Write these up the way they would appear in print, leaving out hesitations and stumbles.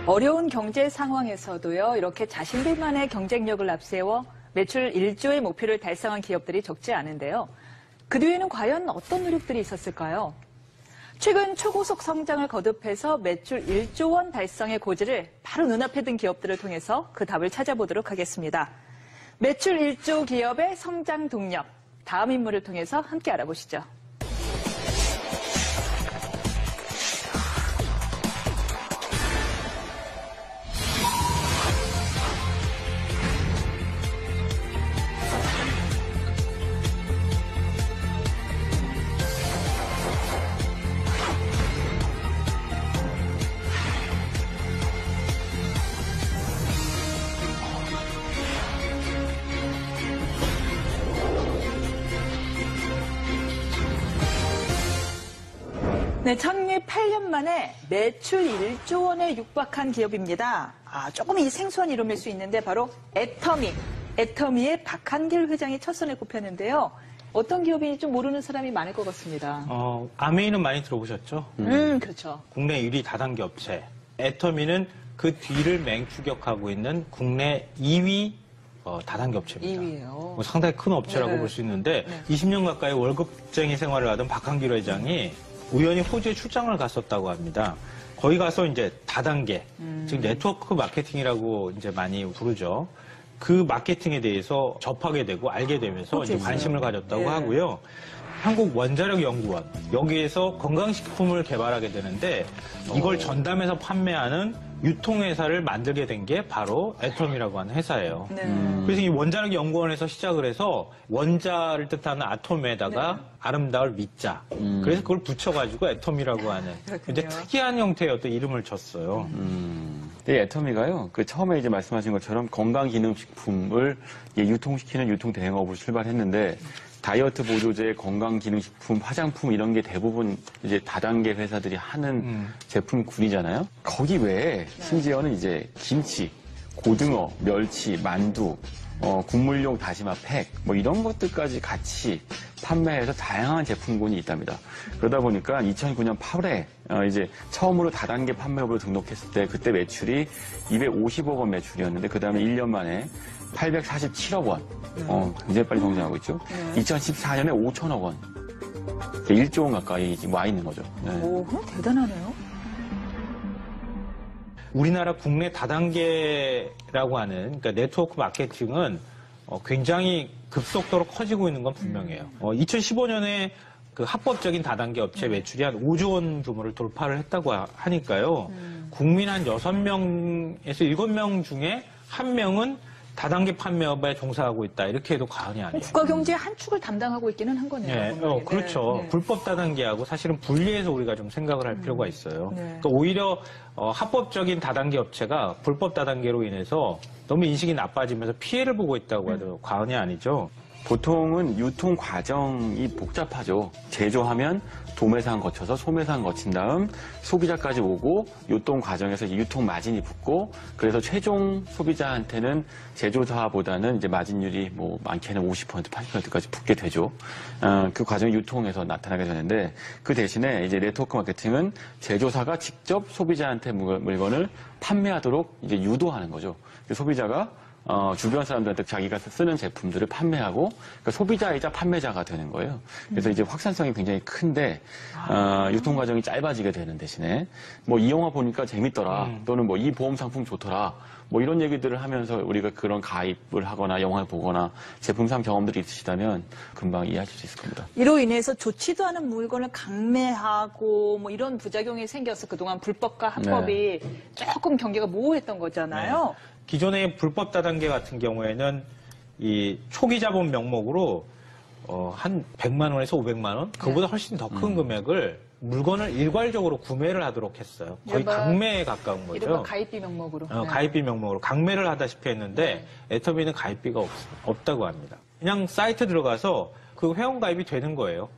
어려운 경제 상황에서도요, 이렇게 자신들만의 경쟁력을 앞세워 매출 1조의 목표를 달성한 기업들이 적지 않은데요. 그 뒤에는 과연 어떤 노력들이 있었을까요? 최근 초고속 성장을 거듭해서 매출 1조 원 달성의 고지를 바로 눈앞에 둔 기업들을 통해서 그 답을 찾아보도록 하겠습니다. 매출 1조 기업의 성장 동력, 다음 인물을 통해서 함께 알아보시죠. 네, 창립 8년 만에 매출 1조 원에 육박한 기업입니다. 조금 이 생소한 이름일 수 있는데 바로 애터미. 애터미의 박한길 회장이 첫 손에 꼽혔는데요. 어떤 기업인지 좀 모르는 사람이 많을 것 같습니다. 아메이는 많이 들어보셨죠? 그렇죠. 국내 1위 다단계 업체. 애터미는 그 뒤를 맹추격하고 있는 국내 2위 다단계 업체입니다. 2위예요. 상당히 큰 업체라고 네. 볼 수 있는데 네. 20년 가까이 월급쟁이 생활을 하던 박한길 회장이 우연히 호주에 출장을 갔었다고 합니다. 거기 가서 이제 다단계, 즉 네트워크 마케팅이라고 이제 많이 부르죠. 그 마케팅에 대해서 접하게 되고 알게 되면서 이제 관심을 가졌다고 네. 하고요. 한국원자력연구원 여기에서 건강식품을 개발하게 되는데 이걸 전담해서 판매하는 유통회사를 만들게 된 게 바로 애터미라고 하는 회사예요. 네. 그래서 이 원자력연구원에서 시작을 해서 원자를 뜻하는 아톰에다가 네. 아름다울 미자. 그래서 그걸 붙여가지고 애터미라고 하는 이제 특이한 형태의 어떤 이름을 줬어요. 이 애터미가요, 처음에 이제 말씀하신 것처럼 건강기능식품을 유통시키는 유통대행업으로 출발했는데 다이어트 보조제, 건강기능식품, 화장품 이런 게 대부분 이제 다단계 회사들이 하는 제품군이잖아요. 거기 외에 심지어는 이제 김치, 고등어, 멸치, 만두, 국물용 다시마 팩, 이런 것들까지 같이 판매해서 다양한 제품군이 있답니다. 그러다 보니까 2009년 8월에 이제 처음으로 다단계 판매업으로 등록했을 때 그때 매출이 250억 원 매출이었는데 그 다음에 1년 만에 847억 원. 굉장히 빨리 성장하고 있죠. 2014년에 5천억 원. 1조 원 가까이 지금 와 있는 거죠. 네. 오, 대단하네요. 우리나라 국내 다단계라고 하는 그러니까 네트워크 마케팅은 굉장히 급속도로 커지고 있는 건 분명해요. 2015년에 그 합법적인 다단계 업체 매출이 한 5조 원 규모를 돌파를 했다고 하니까요. 국민 한 6명에서 7명 중에 1명은 다단계 판매업에 종사하고 있다. 이렇게 해도 과언이 아니에요. 국가 경제의 한 축을 담당하고 있기는 한 거네요. 네, 그렇죠. 네. 불법 다단계하고 사실은 분리해서 우리가 좀 생각을 할 필요가 있어요. 네. 그러니까 오히려 합법적인 다단계 업체가 불법 다단계로 인해서 너무 인식이 나빠지면서 피해를 보고 있다고 해도 과언이 아니죠. 보통은 유통 과정이 복잡하죠. 제조하면 도매상 거쳐서 소매상 거친 다음 소비자까지 오고 유통 과정에서 유통 마진이 붙고 그래서 최종 소비자한테는 제조사보다는 이제 마진율이 많게는 50%, 80%까지 붙게 되죠. 그 과정이 유통에서 나타나게 되는데 그 대신에 이제 네트워크 마케팅은 제조사가 직접 소비자한테 물건을 판매하도록 이제 유도하는 거죠. 소비자가 주변 사람들한테 자기가 쓰는 제품들을 판매하고 그러니까 소비자이자 판매자가 되는 거예요. 그래서 이제 확산성이 굉장히 큰데 유통 과정이 짧아지게 되는 대신에 이 영화 보니까 재밌더라 또는 이 보험 상품 좋더라 이런 얘기들을 하면서 우리가 그런 가입을 하거나 영화를 보거나 제품상 경험들이 있으시다면 금방 이해하실 수 있을 겁니다. 이로 인해서 좋지도 않은 물건을 강매하고 이런 부작용이 생겨서 그동안 불법과 합법이 조금 경계가 모호했던 거잖아요. 네. 기존의 불법 다단계 같은 경우에는 이 초기 자본 명목으로 한 100만 원에서 500만 원, 그보다 훨씬 더 큰 금액을 물건을 일괄적으로 구매를 하도록 했어요. 거의 강매에 가까운 거죠. 이른바 가입비 명목으로. 가입비 명목으로 강매를 하다시피 했는데 애터미는 가입비가 없다고 합니다. 그냥 사이트 들어가서 그 회원 가입이 되는 거예요.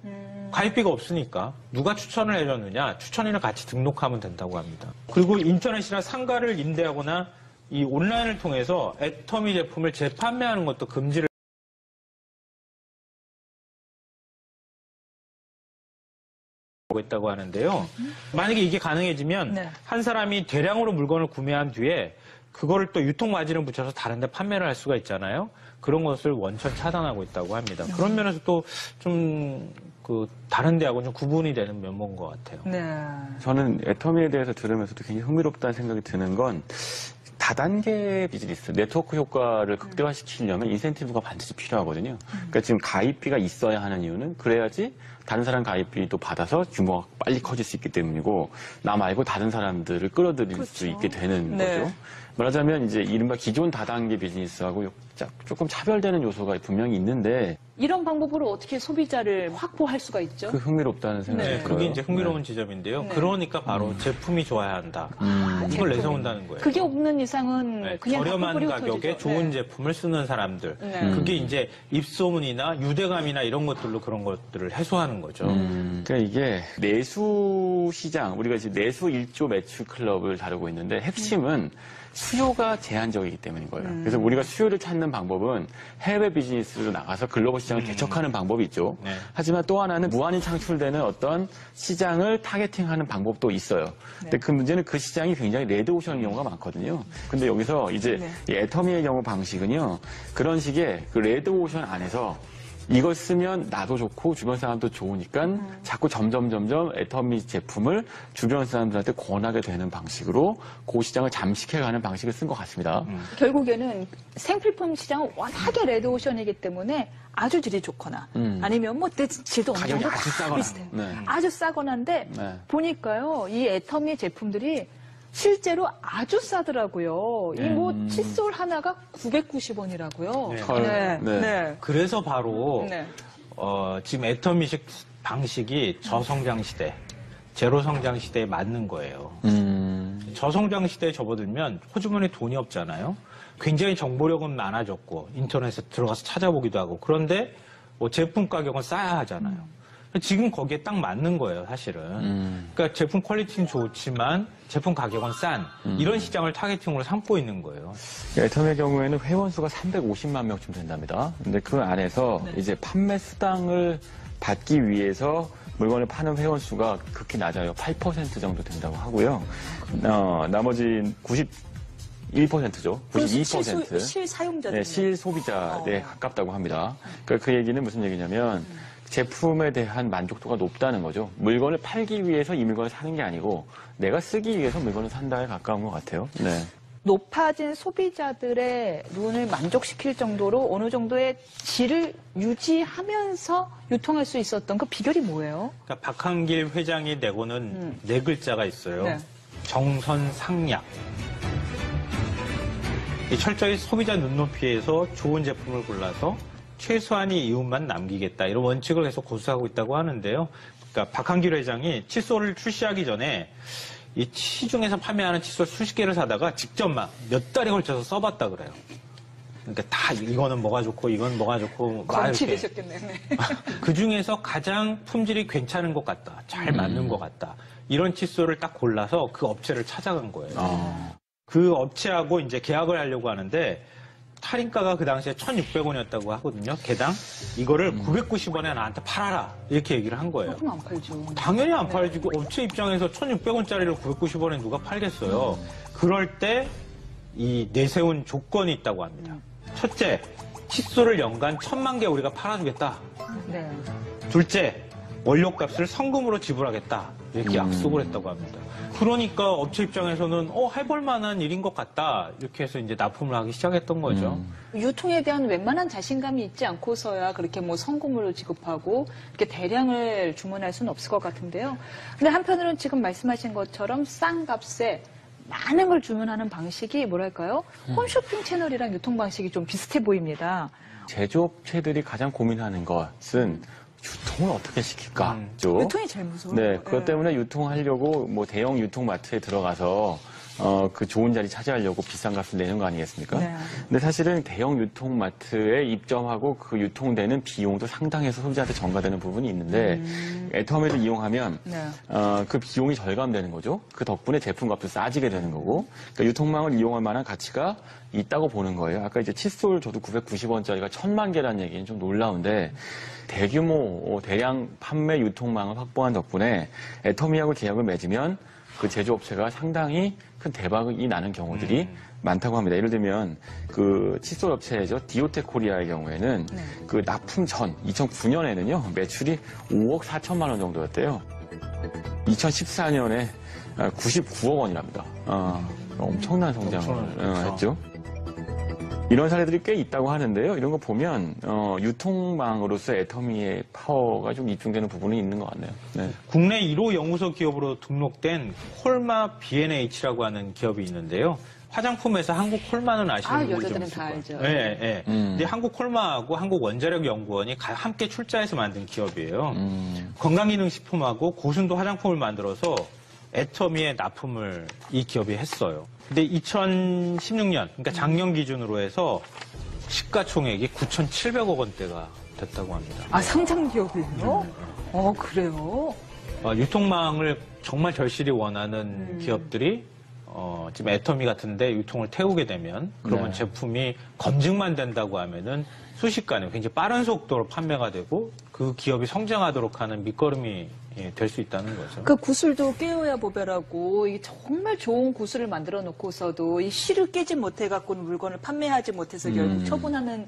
가입비가 없으니까 누가 추천을 해줬느냐, 추천인을 같이 등록하면 된다고 합니다. 그리고 인터넷이나 상가를 임대하거나 이 온라인을 통해서 애터미 제품을 재판매하는 것도 금지를 있다고 하는데요. 만약에 이게 가능해지면 네. 한 사람이 대량으로 물건을 구매한 뒤에 그거를 또 유통 마진을 붙여서 다른 데 판매를 할 수가 있잖아요. 그런 것을 원천 차단하고 있다고 합니다. 그런 면에서 또 좀 다른 데하고는 좀 구분이 되는 면모인 것 같아요. 네. 저는 애터미에 대해서 들으면서도 굉장히 흥미롭다는 생각이 드는 건 다단계 비즈니스, 네트워크 효과를 극대화시키려면 인센티브가 반드시 필요하거든요. 그러니까 지금 가입비가 있어야 하는 이유는 그래야지 다른 사람 가입비도 받아서 규모가 빨리 커질 수 있기 때문이고 나 말고 다른 사람들을 끌어들일 그렇죠. 수 있게 되는 네. 거죠. 말하자면 이제 이른바 기존 다단계 비즈니스하고 조금 차별되는 요소가 분명히 있는데 이런 방법으로 어떻게 소비자를 확보할 수가 있죠? 그 흥미롭다는 생각이 네. 들어요. 그게 이제 흥미로운 지점인데요. 네. 그러니까 바로 제품이 좋아야 한다. 이걸 제품이. 내세운다는 거예요. 그게 없는 이상은 네, 그냥 저렴한 바꿔버리고 가격에 터지죠. 좋은 네. 제품을 쓰는 사람들. 네. 그게 이제 입소문이나 유대감이나 이런 것들로 그런 것들을 해소하는 거죠. 그러니까 이게 내수 시장, 우리가 지금 내수 1조 매출 클럽을 다루고 있는데 핵심은 수요가 제한적이기 때문인 거예요. 그래서 우리가 수요를 찾는 방법은 해외 비즈니스로 나가서 글로벌 시장을 개척하는 방법이 있죠. 네. 하지만 또 하나는 무한히 창출되는 어떤 시장을 타겟팅하는 방법도 있어요. 근데 그 문제는 그 시장이 굉장히 레드오션인 경우가 많거든요. 근데 여기서 이제 이 애터미의 경우 방식은요. 그런 식의 그 레드오션 안에서 이걸 쓰면 나도 좋고 주변 사람도 좋으니까 자꾸 점점 애터미 제품을 주변 사람들한테 권하게 되는 방식으로 그 시장을 잠식해가는 방식을 쓴 것 같습니다. 결국에는 생필품 시장은 워낙에 레드오션이기 때문에 아주 질이 좋거나 아니면 뭐 질도 어느 가격이 정도 아주 다 싸거나. 비슷해요. 네. 아주 싸거나인데 네. 보니까요 이 애터미 제품들이 실제로 아주 싸더라고요. 이 뭐 칫솔 하나가 990원이라고요. 네. 헐. 네. 그래서 바로 네. 지금 애터미식 방식이 저성장 시대, 제로 성장 시대에 맞는 거예요. 저성장 시대에 접어들면 호주머니에 돈이 없잖아요. 굉장히 정보력은 많아졌고 인터넷에 들어가서 찾아보기도 하고 그런데 뭐 제품 가격은 싸야 하잖아요. 지금 거기에 딱 맞는 거예요, 사실은. 그러니까 제품 퀄리티는 좋지만 제품 가격은 싼 이런 시장을 타겟팅으로 삼고 있는 거예요. 애터미의 경우에는 회원수가 350만 명쯤 된답니다. 근데 그 안에서 이제 판매 수당을 받기 위해서 물건을 파는 회원수가 극히 낮아요. 8% 정도 된다고 하고요. 나머지 91%죠. 92%. 실사용자들. 네, 실소비자에 가깝다고 합니다. 그러니까 그 얘기는 무슨 얘기냐면 제품에 대한 만족도가 높다는 거죠. 물건을 팔기 위해서 이 물건을 사는 게 아니고 내가 쓰기 위해서 물건을 산다에 가까운 것 같아요. 네. 높아진 소비자들의 눈을 만족시킬 정도로 어느 정도의 질을 유지하면서 유통할 수 있었던 그 비결이 뭐예요? 그러니까 박한길 회장이 내고는 네 글자가 있어요. 네. 정선상약. 철저히 소비자 눈높이에서 좋은 제품을 골라서 최소한의 이윤만 남기겠다 이런 원칙을 계속 고수하고 있다고 하는데요. 그러니까 박한길 회장이 칫솔을 출시하기 전에 이 시중에서 판매하는 칫솔 수십 개를 사다가 직접 막 몇 달에 걸쳐서 써봤다 그래요. 그러니까 다 이거는 뭐가 좋고 이건 뭐가 좋고 막 검치 이렇게 되셨겠네요. 네. 그 중에서 가장 품질이 괜찮은 것 같다, 잘 맞는 것 같다 이런 칫솔을 딱 골라서 그 업체를 찾아간 거예요. 그 업체하고 이제 계약을 하려고 하는데. 할인가가 그 당시에 1,600원이었다고 하거든요. 개당. 이거를 990원에 나한테 팔아라. 이렇게 얘기를 한 거예요. 그럼 안 팔죠. 당연히 안 팔지. 그 업체 입장에서 1,600원짜리를 990원에 누가 팔겠어요. 그럴 때 이 내세운 조건이 있다고 합니다. 첫째, 칫솔을 연간 1,000만 개 우리가 팔아주겠다. 네. 둘째, 원료값을 성금으로 지불하겠다. 이렇게 약속을 했다고 합니다. 그러니까 업체 입장에서는 해볼 만한 일인 것 같다. 이렇게 해서 이제 납품을 하기 시작했던 거죠. 유통에 대한 웬만한 자신감이 있지 않고서야 그렇게 뭐 성금으로 지급하고 이렇게 대량을 주문할 수는 없을 것 같은데요. 근데 한편으로는 지금 말씀하신 것처럼 싼 값에 많은 걸 주문하는 방식이 뭐랄까요? 홈쇼핑 채널이랑 유통 방식이 좀 비슷해 보입니다. 제조업체들이 가장 고민하는 것은 유통을 어떻게 시킬까? 유통이 제일 무서워요. 네, 그것 때문에 유통하려고 뭐 대형 유통마트에 들어가서 그 좋은 자리 차지하려고 비싼 값을 내는 거 아니겠습니까? 네. 근데 사실은 대형 유통마트에 입점하고 그 유통되는 비용도 상당해서 소비자한테 전가되는 부분이 있는데 애터미를 이용하면 네. 그 비용이 절감되는 거죠. 그 덕분에 제품값도 싸지게 되는 거고, 그러니까 유통망을 이용할 만한 가치가 있다고 보는 거예요. 아까 이제 칫솔 저도 990원짜리가 1000만 개라는 얘기는 좀 놀라운데, 대규모 대량 판매 유통망을 확보한 덕분에 애터미하고 계약을 맺으면 그 제조업체가 상당히 큰 대박이 나는 경우들이 많다고 합니다. 예를 들면 그 칫솔 업체죠, 디오텍 코리아의 경우에는 네. 그 납품 전 2009년에는요 매출이 5억 4천만 원 정도였대요. 2014년에 99억 원이랍니다. 엄청난 성장을 했죠. 이런 사례들이 꽤 있다고 하는데요. 이런 거 보면 유통망으로서 애터미의 파워가 좀 입증되는 부분이 있는 것 같네요. 네. 국내 1호 연구소 기업으로 등록된 콜마 B&H라고 하는 기업이 있는데요. 화장품에서 한국 콜마는 아시는 분이 좀 여자들은 있을 다 거예요. 알죠. 네, 네. 근데 한국 콜마하고 한국 원자력 연구원이 함께 출자해서 만든 기업이에요. 건강기능식품하고 고순도 화장품을 만들어서 애터미에 납품을 이 기업이 했어요. 근데 2016년, 그러니까 작년 기준으로 해서 시가총액이 9,700억 원대가 됐다고 합니다. 아, 상장 기업이에요? 그래요? 유통망을 정말 절실히 원하는 기업들이 지금 애터미 같은데 유통을 태우게 되면 그러면 네. 제품이 검증만 된다고 하면은 순식간에 굉장히 빠른 속도로 판매가 되고 그 기업이 성장하도록 하는 밑거름이 될 수 있다는 거죠. 그 구슬도 깨어야 보배라고 이게 정말 좋은 구슬을 만들어 놓고서도 이 실을 깨지 못해 갖고 물건을 판매하지 못해서 결국 처분하는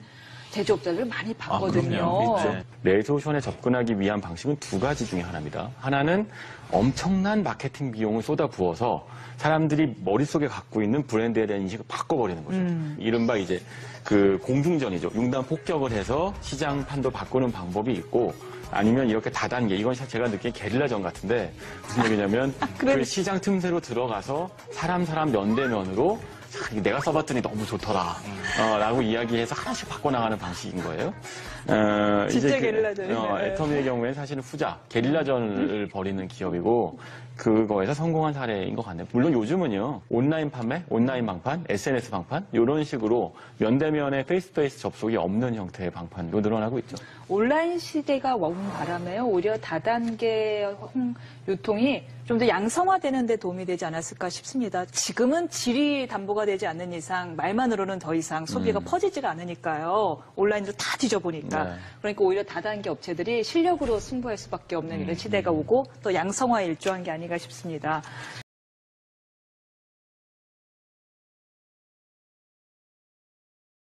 제조업자들 많이 봤거든요. 그럼요. 있죠. 레조션에 접근하기 위한 방식은 두 가지 중에 하나입니다. 하나는 엄청난 마케팅 비용을 쏟아부어서 사람들이 머릿속에 갖고 있는 브랜드에 대한 인식을 바꿔버리는 거죠. 이른바 이제 그 공중전이죠. 융단 폭격을 해서 시장 판도 바꾸는 방법이 있고, 아니면 이렇게 다단계, 이건 제가 느낀 게릴라전 같은데 무슨 얘기냐면 그 시장 틈새로 들어가서 사람 면대면으로 내가 써봤더니 너무 좋더라 라고 이야기해서 하나씩 바꿔나가는 방식인 거예요. 진짜 게릴라전이네. 애터미의 경우에는 사실은 후자, 게릴라전을 벌이는 기업이고 그거에서 성공한 사례인 것 같네요. 물론 요즘은요, 온라인 판매, 온라인 방판, SNS 방판 이런 식으로 면대면의 페이스투페이스 접속이 없는 형태의 방판도 늘어나고 있죠. 온라인 시대가 온 바람에요. 오히려 다단계 유통이 좀 더 양성화되는 데 도움이 되지 않았을까 싶습니다. 지금은 질이 담보가 되지 않는 이상 말만으로는 더 이상 소비가 퍼지지가 않으니까요. 온라인으로 다 뒤져보니까. 네. 그러니까 오히려 다단계 업체들이 실력으로 승부할 수밖에 없는 이런 시대가 오고 또 양성화에 일조한 게 아닌가 싶습니다.